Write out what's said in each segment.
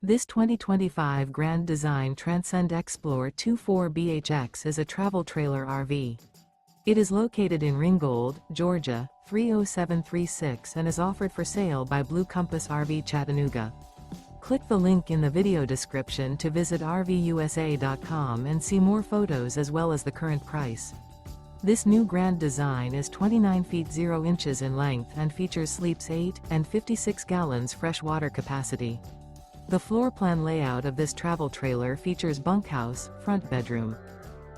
This 2025 Grand Design Transcend Xplor 24BHX is a travel trailer RV. It is located in Ringgold, Georgia, 30736 and is offered for sale by Blue Compass RV Chattanooga. Click the link in the video description to visit RVUSA.com and see more photos as well as the current price. This new Grand Design is 29 feet 0 inches in length and features sleeps 8 and 56 gallons fresh water capacity. The floor plan layout of this travel trailer features bunkhouse, front bedroom.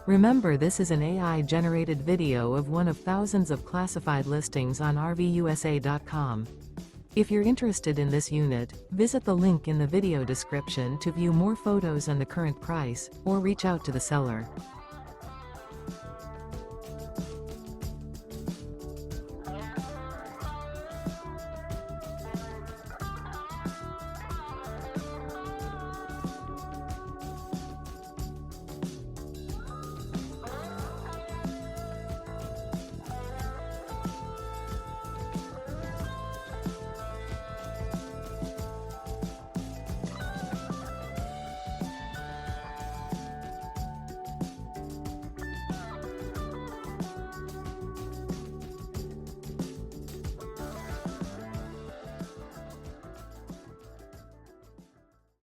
Remember, this is an AI-generated video of one of thousands of classified listings on RVUSA.com. If you're interested in this unit, visit the link in the video description to view more photos and the current price, or reach out to the seller.